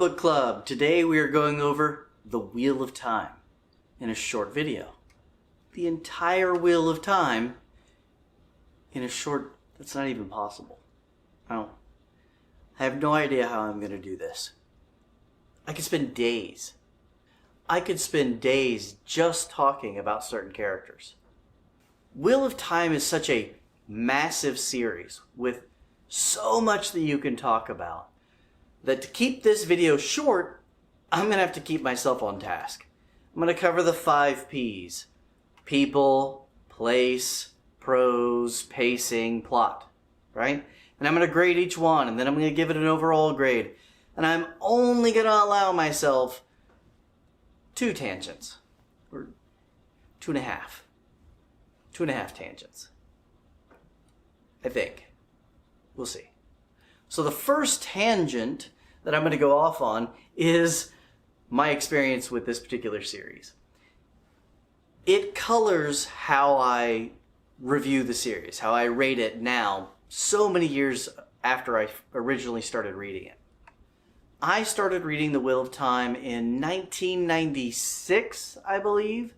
book club. Today we are going over The Wheel of Time in a short video. The entire Wheel of Time in a short, that's not even possible. I have no idea how I'm going to do this. I could spend days. I could spend days just talking about certain characters. Wheel of Time is such a massive series with so much that you can talk about that to keep this video short, I'm going to have to keep myself on task. I'm going to cover the 5 P's. People, place, prose, pacing, plot. Right? And I'm going to grade each one, and then I'm going to give it an overall grade. And I'm only going to allow myself 2 tangents. Or 2.5. 2.5 tangents. I think. We'll see. So the first tangent that I'm going to go off on is my experience with this particular series. It colors how I review the series, how I rate it now, so many years after I originally started reading it. I started reading The Wheel of Time in 1996, I believe.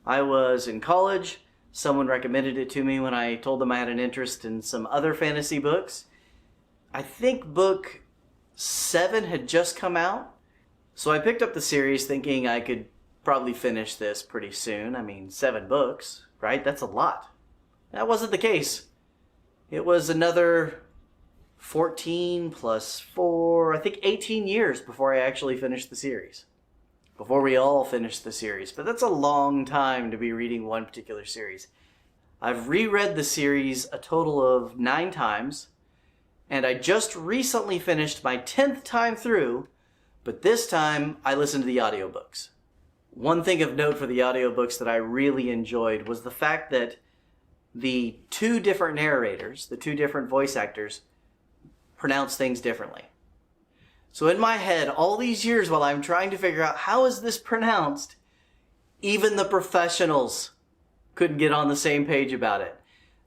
I was in college. Someone recommended it to me when I told them I had an interest in some other fantasy books. I think book 7 had just come out. So I picked up the series thinking I could probably finish this pretty soon. I mean, 7 books, right? That's a lot. That wasn't the case. It was another 14 plus 4, I think 18 years before I actually finished the series. Before we all finished the series. But that's a long time to be reading one particular series. I've reread the series a total of 9 times. And I just recently finished my 10th time through. But this time I listened to the audiobooks. One thing of note for the audiobooks that I really enjoyed was the fact that the 2 different narrators, the 2 different voice actors, pronounce things differently. So in my head, all these years while I'm trying to figure out how is this pronounced, even the professionals couldn't get on the same page about it.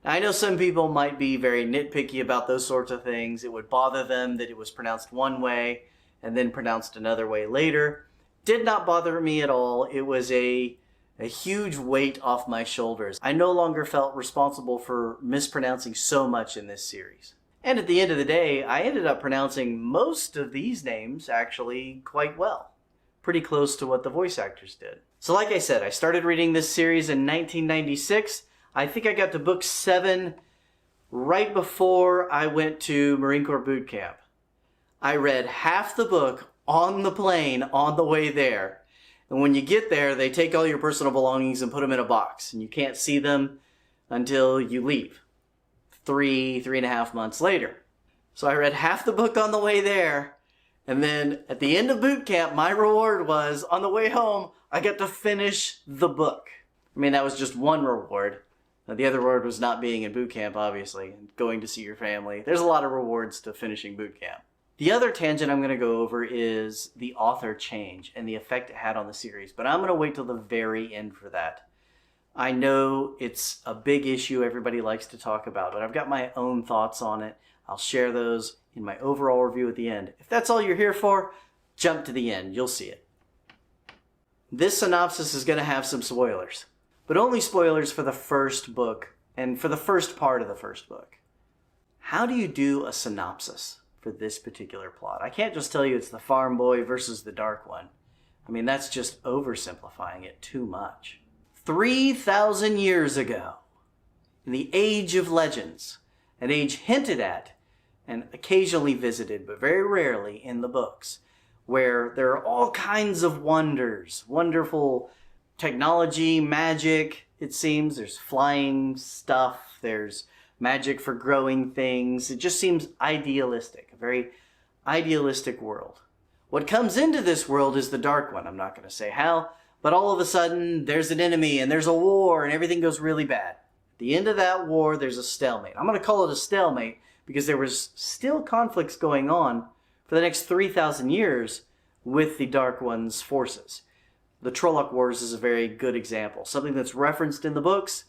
Now, I know some people might be very nitpicky about those sorts of things. It would bother them that it was pronounced one way and then pronounced another way later. Did not bother me at all. It was a huge weight off my shoulders. I no longer felt responsible for mispronouncing so much in this series. And at the end of the day, I ended up pronouncing most of these names actually quite well. Pretty close to what the voice actors did. So like I said, I started reading this series in 1996. I think I got to book 7 right before I went to Marine Corps boot camp. I read half the book on the plane on the way there. And when you get there, they take all your personal belongings and put them in a box. And you can't see them until you leave. 3.5 months later. So I read half the book on the way there. And then at the end of boot camp, my reward was, on the way home, I got to finish the book. I mean, that was just one reward. Now, the other reward was not being in boot camp, obviously, and going to see your family. There's a lot of rewards to finishing boot camp. The other tangent I'm going to go over is the author change and the effect it had on the series. But I'm going to wait till the very end for that. I know it's a big issue everybody likes to talk about, but I've got my own thoughts on it. I'll share those in my overall review at the end. If that's all you're here for, jump to the end. You'll see it. This synopsis is going to have some spoilers, but only spoilers for the first book and for the first part of the first book. How do you do a synopsis for this particular plot? I can't just tell you it's the farm boy versus the dark one. I mean, that's just oversimplifying it too much. 3,000 years ago, in the Age of Legends, an age hinted at and occasionally visited, but very rarely in the books, where there are all kinds of wonders, wonderful technology, magic, it seems. There's flying stuff, there's magic for growing things. It just seems idealistic, a very idealistic world. What comes into this world is the Dark One. I'm not going to say how, but all of a sudden, there's an enemy, and there's a war, and everything goes really bad. At the end of that war, there's a stalemate. I'm going to call it a stalemate because there was still conflicts going on for the next 3,000 years with the Dark One's forces. The Trolloc Wars is a very good example. Something that's referenced in the books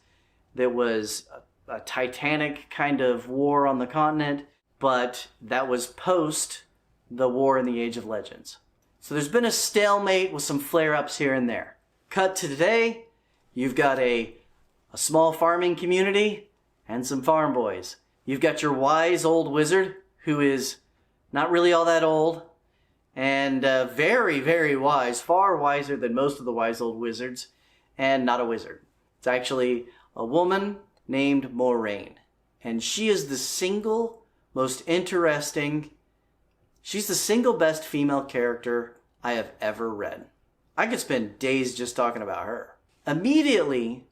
that was a titanic kind of war on the continent, but that was post the war in the Age of Legends. So there's been a stalemate with some flare-ups here and there. Cut to today, you've got a small farming community and some farm boys. You've got your wise old wizard, who is not really all that old, and very, very wise, far wiser than most of the wise old wizards, and not a wizard. It's actually a woman named Moraine, and she is the single most interesting, she's the single best female character I have ever read. I could spend days just talking about her. Immediately,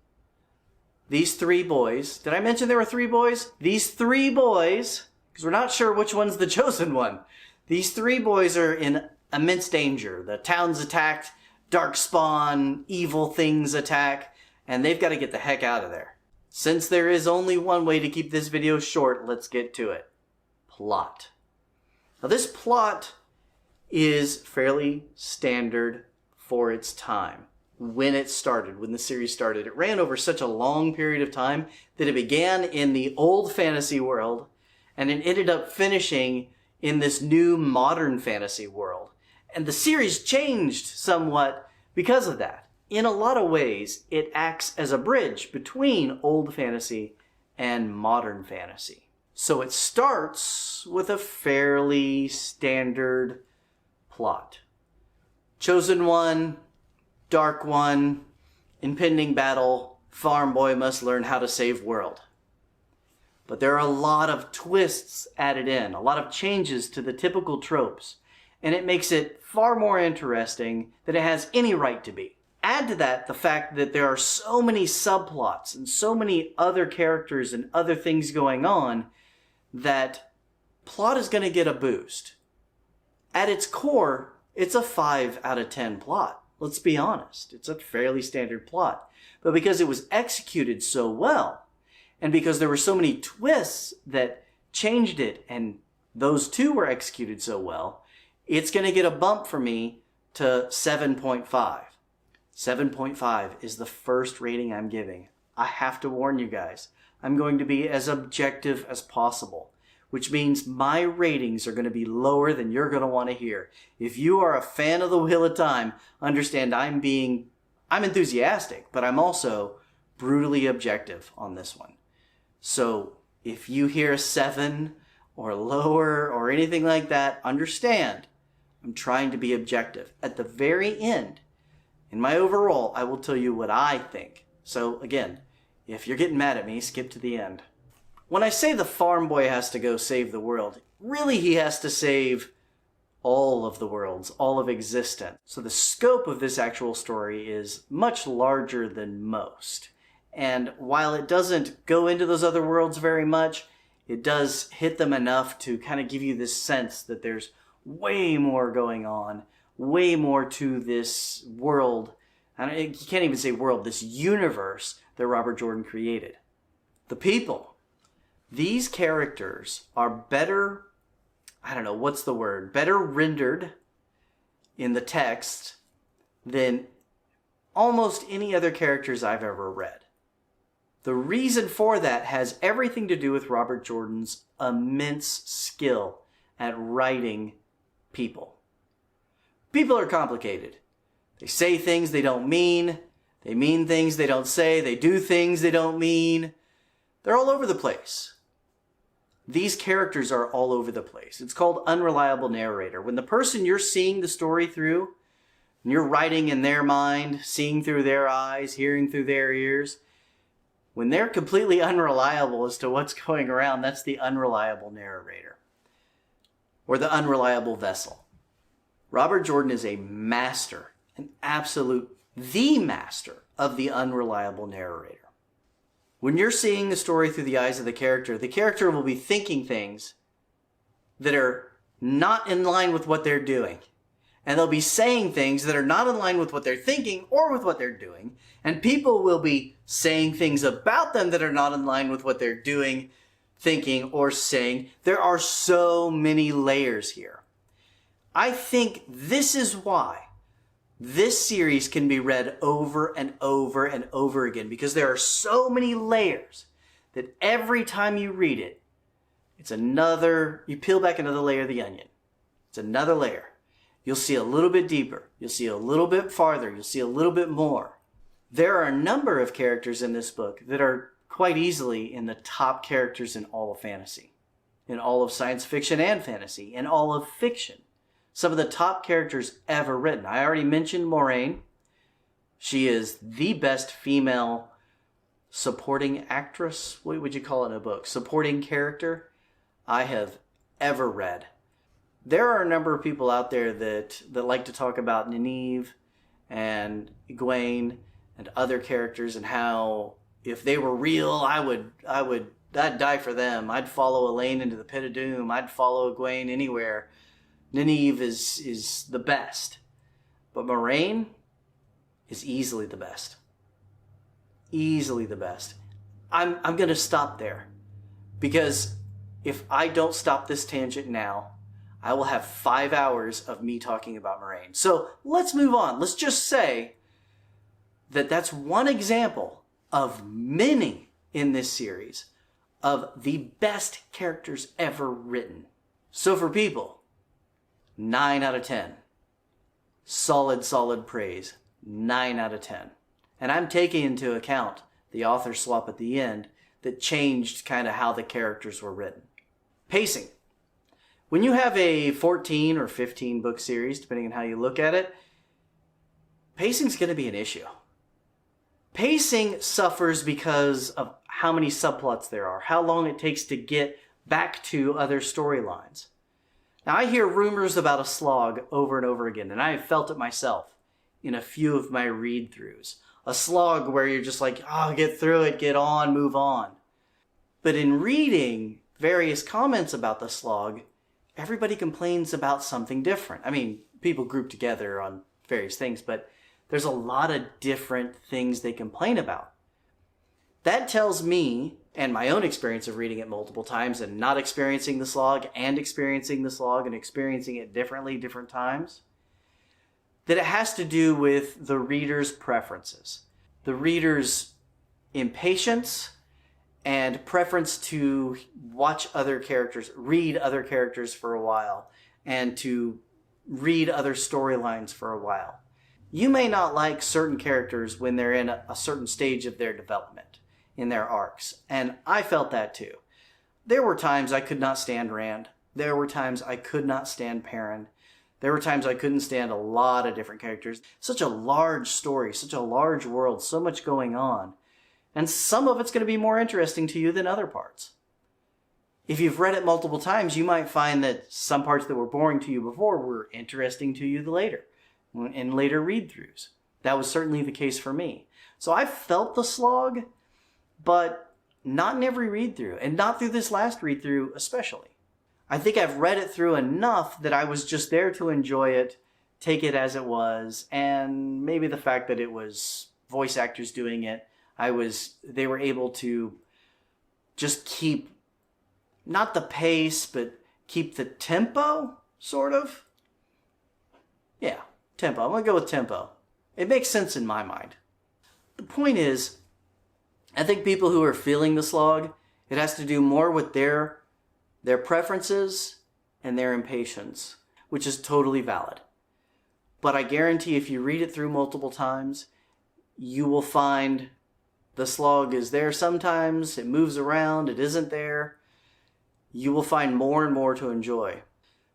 these three boys, did I mention there were three boys? These three boys, because we're not sure which one's the chosen one. These three boys are in immense danger. The town's attacked, darkspawn, evil things attack, and they've got to get the heck out of there. Since there is only one way to keep this video short, let's get to it. Plot. Now this plot is fairly standard for its time. When it started, when the series started, it ran over such a long period of time that it began in the old fantasy world and it ended up finishing in this new modern fantasy world. And the series changed somewhat because of that. In a lot of ways, it acts as a bridge between old fantasy and modern fantasy. So it starts with a fairly standard plot. Chosen one, dark one, impending battle, farm boy must learn how to save world. But there are a lot of twists added in, a lot of changes to the typical tropes, and it makes it far more interesting than it has any right to be. Add to that the fact that there are so many subplots and so many other characters and other things going on that plot is going to get a boost. At its core, it's a 5 out of 10 plot. Let's be honest. It's a fairly standard plot. But because it was executed so well, and because there were so many twists that changed it, and those two were executed so well, it's going to get a bump for me to 7.5. 7.5 is the first rating I'm giving. I have to warn you guys, I'm going to be as objective as possible, which means my ratings are going to be lower than you're going to want to hear. If you are a fan of The Wheel of Time, understand I'm enthusiastic, but I'm also brutally objective on this one. So if you hear a 7 or lower or anything like that, understand I'm trying to be objective. At the very end, in my overall, I will tell you what I think. So again, if you're getting mad at me, skip to the end. When I say the farm boy has to go save the world, really he has to save all of the worlds, all of existence. So the scope of this actual story is much larger than most. And while it doesn't go into those other worlds very much, it does hit them enough to kind of give you this sense that there's way more going on, way more to this world. And you can't even say world, this universe that Robert Jordan created. The people. These characters are better, better rendered in the text than almost any other characters I've ever read. The reason for that has everything to do with Robert Jordan's immense skill at writing people. People are complicated. They say things they don't mean. They mean things they don't say. They do things they don't mean. They're all over the place. These characters are all over the place. It's called unreliable narrator. When the person you're seeing the story through, and you're writing in their mind, seeing through their eyes, hearing through their ears, when they're completely unreliable as to what's going around, that's the unreliable narrator. Or the unreliable vessel. Robert Jordan is a master, the master of the unreliable narrator. When you're seeing the story through the eyes of the character will be thinking things that are not in line with what they're doing. And they'll be saying things that are not in line with what they're thinking or with what they're doing. And people will be saying things about them that are not in line with what they're doing, thinking, or saying. There are so many layers here. I think this is why this series can be read over and over and over again, because there are so many layers that every time you read it, you peel back another layer of the onion. It's another layer. You'll see a little bit deeper. You'll see a little bit farther. You'll see a little bit more. There are a number of characters in this book that are quite easily in the top characters in all of fantasy, in all of science fiction and fantasy, in all of fiction. Some of the top characters ever written. I already mentioned Moraine. She is the best female supporting actress. What would you call it in a book? Supporting character I have ever read. There are a number of people out there that like to talk about Nynaeve and Egwene and other characters and how if they were real, I'd die for them. I'd follow Elaine into the pit of doom. I'd follow Egwene anywhere. Nynaeve is the best. But Moraine is easily the best. Easily the best. I'm going to stop there. Because if I don't stop this tangent now, I will have 5 hours of me talking about Moraine. So let's move on. Let's just say that that's one example of many in this series of the best characters ever written. So for people, 9 out of 10. Solid praise. 9 out of 10. And I'm taking into account the author swap at the end that changed kind of how the characters were written. Pacing. When you have a 14 or 15 book series, depending on how you look at it, pacing's going to be an issue. Pacing suffers because of how many subplots there are, how long it takes to get back to other storylines. Now, I hear rumors about a slog over and over again, and I have felt it myself in a few of my read-throughs. A slog where you're just like, oh, get through it, get on, move on. But in reading various comments about the slog, everybody complains about something different. I mean, people group together on various things, but there's a lot of different things they complain about. That tells me, and my own experience of reading it multiple times and not experiencing the slog and experiencing the slog and experiencing it differently different times, that it has to do with the reader's preferences, the reader's impatience and preference to watch other characters, read other characters for a while, and to read other storylines for a while. You may not like certain characters when they're in a certain stage of their development, in their arcs, and I felt that too. There were times I could not stand Rand. There were times I could not stand Perrin. There were times I couldn't stand a lot of different characters. Such a large story, such a large world, so much going on. And some of it's going to be more interesting to you than other parts. If you've read it multiple times, you might find that some parts that were boring to you before were interesting to you later, in later read-throughs. That was certainly the case for me. So I felt the slog, but not in every read-through, and not through this last read-through especially. I think I've read it through enough that I was just there to enjoy it, take it as it was, and maybe the fact that it was voice actors doing it, they were able to just keep, not the pace, but keep the tempo, sort of. Yeah, tempo. I'm going to go with tempo. It makes sense in my mind. The point is, I think people who are feeling the slog, it has to do more with their preferences and their impatience, which is totally valid. But I guarantee if you read it through multiple times, you will find the slog is there sometimes, it moves around, it isn't there. You will find more and more to enjoy.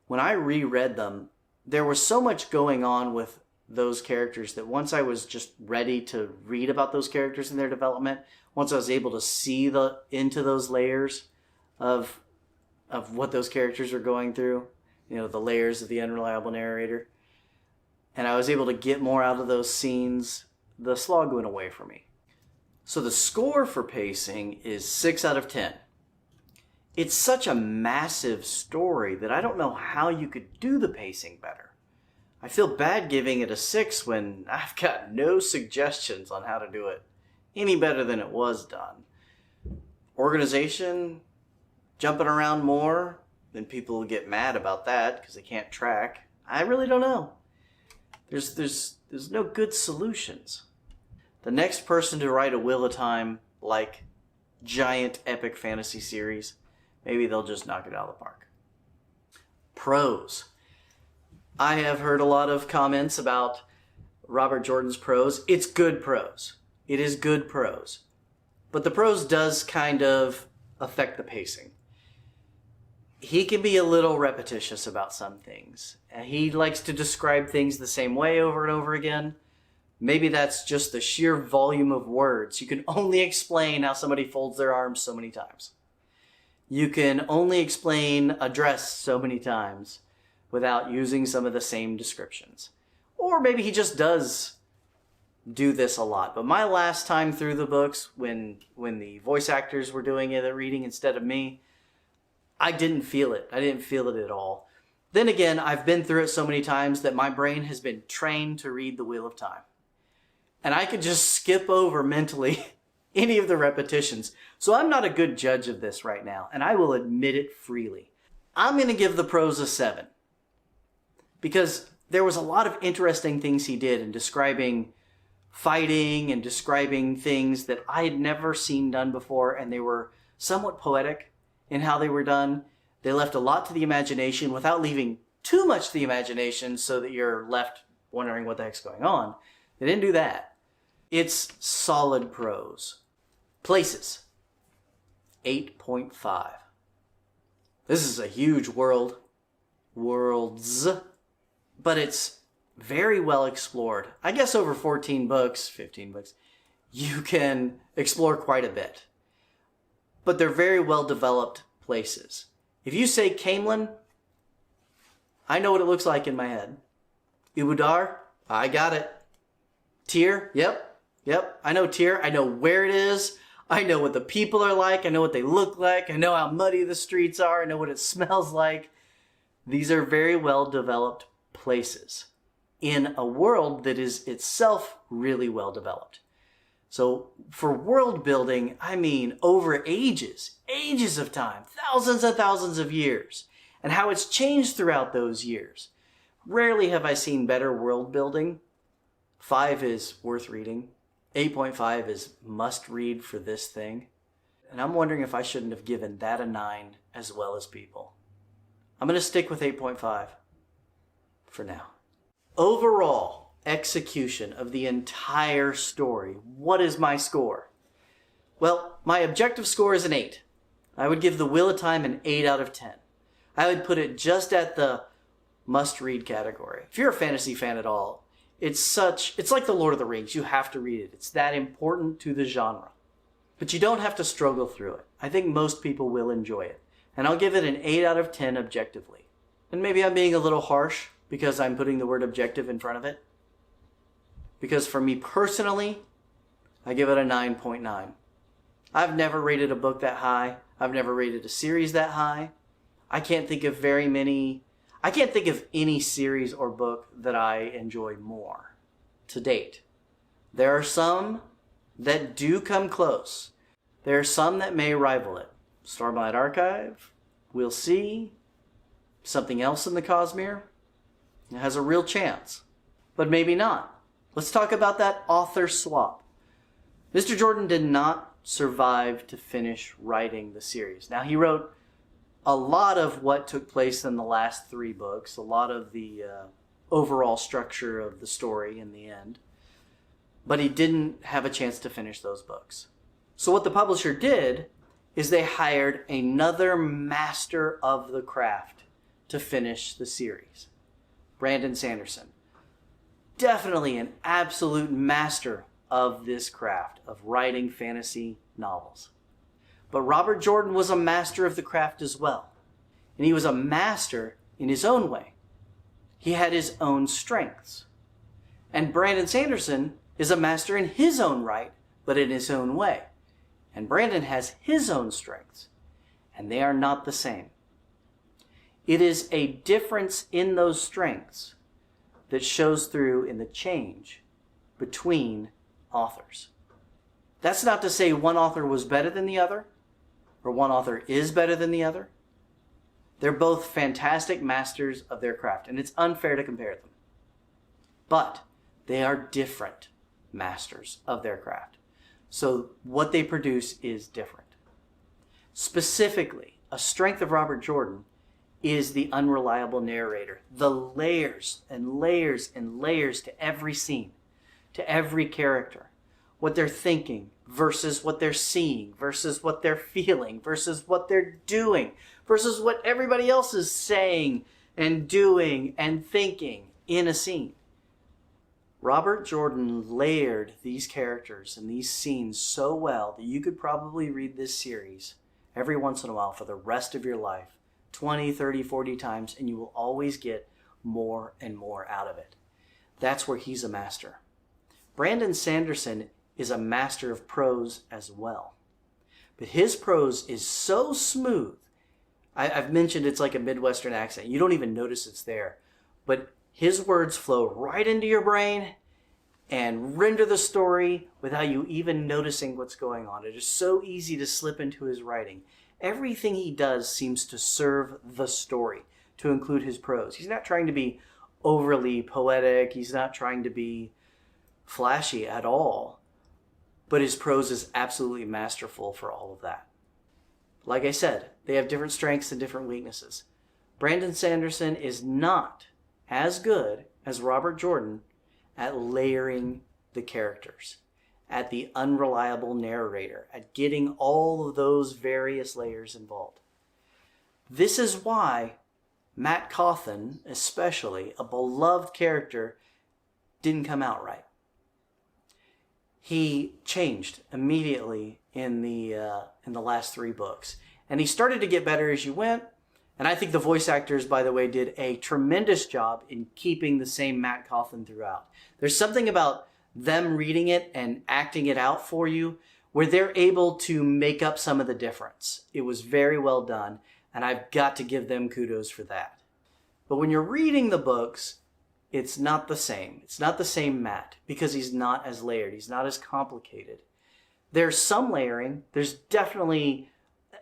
When I reread them, there was so much going on with those characters that once I was just ready to read about those characters and their development, once I was able to see into those layers of what those characters are going through, the layers of the unreliable narrator, and I was able to get more out of those scenes, the slog went away for me. So the score for pacing is 6 out of 10. It's such a massive story that I don't know how you could do the pacing better. I feel bad giving it a 6 when I've got no suggestions on how to do it any better than it was done. Organization, jumping around more, then people will get mad about that because they can't track. I really don't know. There's no good solutions. The next person to write a Wheel of Time like giant epic fantasy series, maybe they'll just knock it out of the park. Pros. I have heard a lot of comments about Robert Jordan's prose. It's good prose. It is good prose. But the prose does kind of affect the pacing. He can be a little repetitious about some things. He likes to describe things the same way over and over again. Maybe that's just the sheer volume of words. You can only explain how somebody folds their arms so many times. You can only explain a dress so many times without using some of the same descriptions. Or maybe he just does do this a lot. But my last time through the books, when the voice actors were doing it, reading instead of me, I didn't feel it. I didn't feel it at all. Then again, I've been through it so many times that my brain has been trained to read The Wheel of Time. And I could just skip over mentally any of the repetitions. So I'm not a good judge of this right now, and I will admit it freely. I'm going to give the prose a 7. Because there was a lot of interesting things he did in describing fighting and describing things that I had never seen done before, and they were somewhat poetic in how they were done. They left a lot to the imagination without leaving too much to the imagination so that you're left wondering what the heck's going on. They didn't do that. It's solid prose. Places. 8.5. This is a huge world. Worlds. But it's very well explored. I guess over 14 books, 15 books, you can explore quite a bit. But they're very well developed places. If you say Camelin, I know what it looks like in my head. Ubudar, I got it. Tyr, yep. I know Tyr. I know where it is. I know what the people are like. I know what they look like. I know how muddy the streets are. I know what it smells like. These are very well developed places in a world that is itself really well developed. So for world building, I mean over ages of time, thousands and thousands of years, and how it's changed throughout those years. Rarely have I seen better world building. 5 is worth reading. 8.5 is must read for this thing. And I'm wondering if I shouldn't have given that a 9 as well as people. I'm going to stick with 8.5 for now. Overall execution of the entire story. What is my score? Well, my objective score is an 8. I would give The Wheel of Time an 8 out of 10. I would put it just at the must-read category. If you're a fantasy fan at all, it's like The Lord of the Rings. You have to read it. It's that important to the genre. But you don't have to struggle through it. I think most people will enjoy it. And I'll give it an 8 out of 10 objectively. And maybe I'm being a little harsh because I'm putting the word objective in front of it. Because for me personally, I give it a 9.9. I've never rated a book that high. I've never rated a series that high. I can't think of any series or book that I enjoy more to date. There are some that do come close. There are some that may rival it. Stormlight Archive, we'll see. Something else in the Cosmere, it has a real chance. But maybe not. Let's talk about that author swap. Mr. Jordan did not survive to finish writing the series. Now, he wrote a lot of what took place in the last 3 books, a lot of the overall structure of the story in the end, but he didn't have a chance to finish those books. So what the publisher did is they hired another master of the craft to finish the series, Brandon Sanderson. Definitely an absolute master of this craft of writing fantasy novels. But Robert Jordan was a master of the craft as well. And he was a master in his own way. He had his own strengths. And Brandon Sanderson is a master in his own right, but in his own way. And Brandon has his own strengths. And they are not the same. It is a difference in those strengths that shows through in the change between authors. That's not to say one author was better than the other, or one author is better than the other. They're both fantastic masters of their craft, and it's unfair to compare them. But they are different masters of their craft. So what they produce is different. Specifically, a strength of Robert Jordan is the unreliable narrator. The layers and layers and layers to every scene, to every character. What they're thinking versus what they're seeing versus what they're feeling versus what they're doing versus what everybody else is saying and doing and thinking in a scene. Robert Jordan layered these characters and these scenes so well that you could probably read this series every once in a while for the rest of your life, 20, 30, 40 times, and you will always get more and more out of it. That's where he's a master. Brandon Sanderson is a master of prose as well. But his prose is so smooth. I've mentioned it's like a Midwestern accent. You don't even notice it's there. But his words flow right into your brain and render the story without you even noticing what's going on. It is so easy to slip into his writing. Everything he does seems to serve the story, to include his prose. He's not trying to be overly poetic. He's not trying to be flashy at all. But his prose is absolutely masterful for all of that. Like I said, they have different strengths and different weaknesses. Brandon Sanderson is not as good as Robert Jordan at layering the characters, at the unreliable narrator, at getting all of those various layers involved. This is why Matt Cawthon, especially, a beloved character, didn't come out right. He changed immediately in the last 3 books. And he started to get better as you went. And I think the voice actors, by the way, did a tremendous job in keeping the same Matt Cawthon throughout. There's something about them reading it and acting it out for you where they're able to make up some of the difference. It was very well done, and I've got to give them kudos for that. But when you're reading the books, it's not the same. It's not the same Matt because he's not as layered. He's not as complicated. There's some layering. There's definitely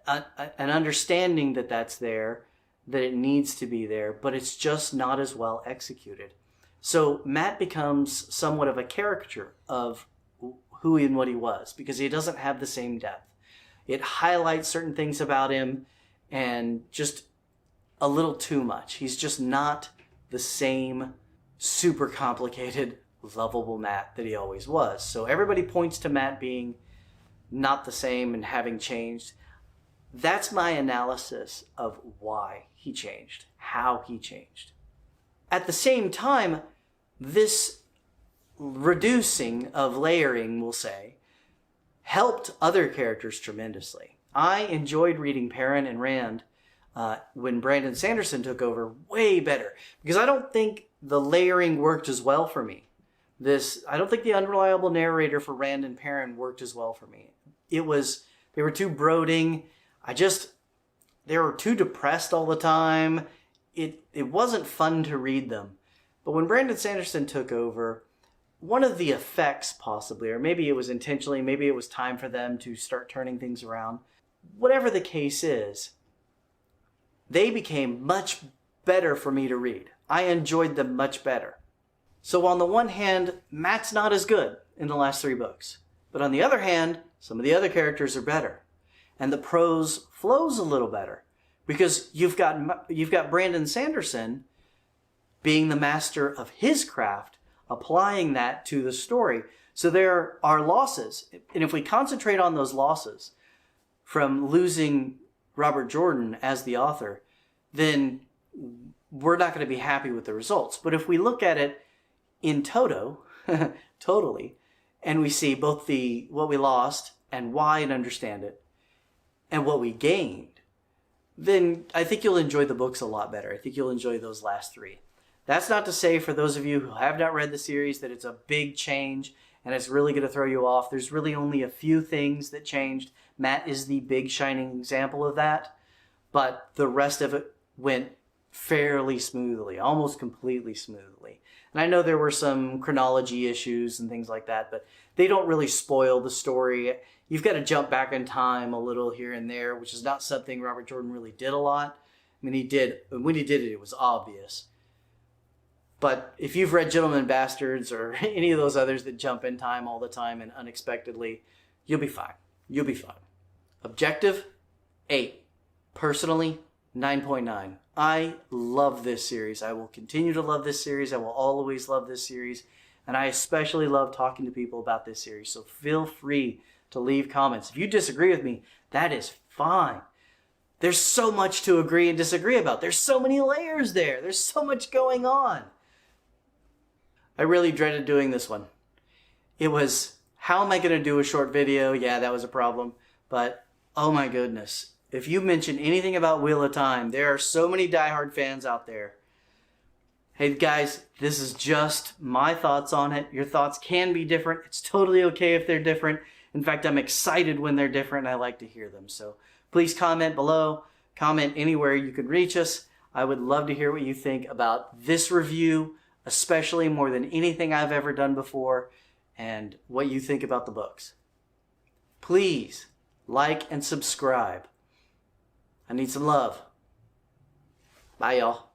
an understanding that that's there, that it needs to be there, but it's just not as well executed. So Matt becomes somewhat of a caricature of who and what he was because he doesn't have the same depth. It highlights certain things about him and just a little too much. He's just not the same super complicated, lovable Matt that he always was. So everybody points to Matt being not the same and having changed. That's my analysis of why he changed, how he changed. At the same time, this reducing of layering, we'll say, helped other characters tremendously. I enjoyed reading Perrin and Rand when Brandon Sanderson took over way better because I don't think the layering worked as well for me. I don't think the unreliable narrator for Rand and Perrin worked as well for me. They were too brooding. They were too depressed all the time. It wasn't fun to read them. But when Brandon Sanderson took over, one of the effects possibly, or maybe it was intentionally, maybe it was time for them to start turning things around. Whatever the case is, they became much better for me to read. I enjoyed them much better. So on the one hand, Matt's not as good in the last 3 books. But on the other hand, some of the other characters are better. And the prose flows a little better. Because you've got Brandon Sanderson being the master of his craft, applying that to the story. So there are losses. And if we concentrate on those losses from losing Robert Jordan as the author, then we're not going to be happy with the results. But if we look at it in totally, and we see both what we lost and why and understand it, and what we gained, then I think you'll enjoy the books a lot better. I think you'll enjoy those last 3. That's not to say for those of you who have not read the series that it's a big change and it's really going to throw you off. There's really only a few things that changed. Matt is the big shining example of that, but the rest of it went fairly smoothly, almost completely smoothly. And I know there were some chronology issues and things like that, but they don't really spoil the story. You've got to jump back in time a little here and there, which is not something Robert Jordan really did a lot. I mean, when he did it, it was obvious. But if you've read Gentlemen Bastards or any of those others that jump in time all the time and unexpectedly, you'll be fine. You'll be fine. Objective, 8. Personally, 9.9. I love this series. I will continue to love this series. I will always love this series. And I especially love talking to people about this series. So feel free to leave comments. If you disagree with me, that is fine. There's so much to agree and disagree about. There's so many layers there. There's so much going on. I really dreaded doing this one. It was, how am I going to do a short video? Yeah, that was a problem. But, oh my goodness. If you mention anything about Wheel of Time, there are so many diehard fans out there. Hey guys, this is just my thoughts on it. Your thoughts can be different. It's totally okay if they're different. In fact, I'm excited when they're different. I like to hear them. So please comment below. Comment anywhere you can reach us. I would love to hear what you think about this review, especially more than anything I've ever done before, and what you think about the books. Please like and subscribe. I need some love. Bye, y'all.